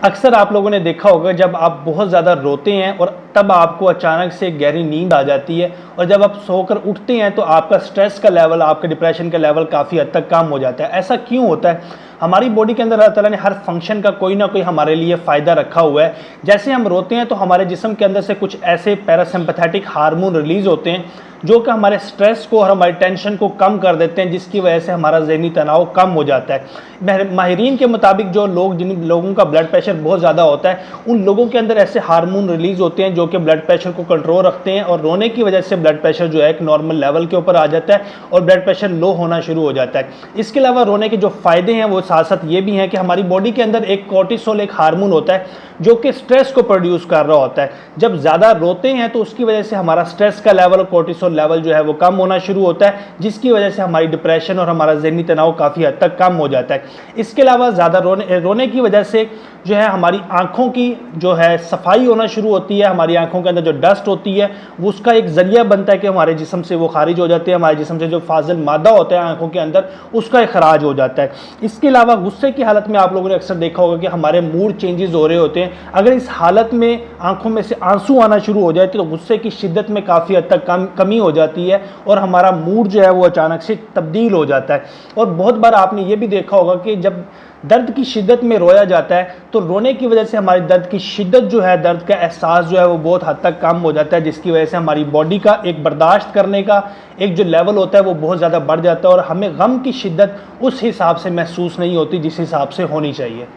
अक्सर आप लोगों ने देखा होगा जब आप बहुत ज़्यादा रोते हैं और तब आपको अचानक से गहरी नींद आ जाती है, और जब आप सोकर उठते हैं तो आपका स्ट्रेस का लेवल, आपका डिप्रेशन का लेवल काफ़ी हद तक कम हो जाता है। ऐसा क्यों होता है? हमारी बॉडी के अंदर अल्लाह ताला ने हर फंक्शन का कोई ना कोई हमारे लिए फ़ायदा रखा हुआ है। जैसे हम रोते हैं तो हमारे जिस्म के अंदर से कुछ ऐसे पैरासिम्पैथेटिक हार्मोन रिलीज़ होते हैं जो कि हमारे स्ट्रेस को और हमारी टेंशन को कम कर देते हैं, जिसकी वजह से हमारा ज़हनी तनाव कम हो जाता है। माहिरीन के मुताबिक जो लोग, जिन लोगों का ब्लड प्रेशर बहुत ज़्यादा होता है, उन लोगों के अंदर ऐसे हार्मोन रिलीज़ होते हैं जो कि ब्लड प्रेशर को कंट्रोल रखते हैं, और रोने की वजह से ब्लड प्रेशर जो है एक नॉर्मल लेवल के ऊपर आ जाता है और ब्लड प्रेशर लो होना शुरू हो जाता है। इसके अलावा रोने के जो फ़ायदे हैं वो साथ साथ ये भी हैं कि हमारी बॉडी के अंदर एक कोर्टिसोल, एक हार्मोन होता है जो कि स्ट्रेस को प्रोड्यूस कर रहा होता है। जब ज़्यादा रोते हैं तो उसकी वजह से हमारा स्ट्रेस का लेवल और कोर्टिसोल लेवल जो है वो कम होना शुरू होता है, जिसकी वजह से हमारी डिप्रेशन और हमारा ज़हनी तनाव काफ़ी हद तक कम हो जाता है। इसके अलावा ज़्यादा रोने की वजह से जो है हमारी आँखों की जो है सफाई होना शुरू होती है। हमारी आँखों के अंदर जो डस्ट होती है वो उसका एक ज़रिया बनता है कि हमारे जिस्म से वो खारिज हो जाती है, हमारे जिस्म से जो फाजिल मादा होता है आँखों के अंदर उसका खराज हो जाता है। इसके अलावा गुस्से की हालत में आप लोगों ने अक्सर देखा होगा कि हमारे मूड चेंजेस हो रहे होते हैं। अगर इस हालत में आंखों में से आंसू आना शुरू हो जाए तो गुस्से की शिद्दत में काफ़ी हद तक कमी हो जाती है और हमारा मूड जो है वो अचानक से तब्दील हो जाता है। और बहुत बार आपने ये भी देखा होगा कि जब दर्द की शिद्दत में रोया जाता है तो रोने की वजह से हमारी दर्द की शिद्दत जो है, दर्द का एहसास जो है वो बहुत हद तक कम हो जाता है, जिसकी वजह से हमारी बॉडी का एक बर्दाश्त करने का एक जो लेवल होता है वो बहुत ज़्यादा बढ़ जाता है और हमें गम की शिद्दत उस हिसाब से महसूस नहीं होती जिस हिसाब से होनी चाहिए।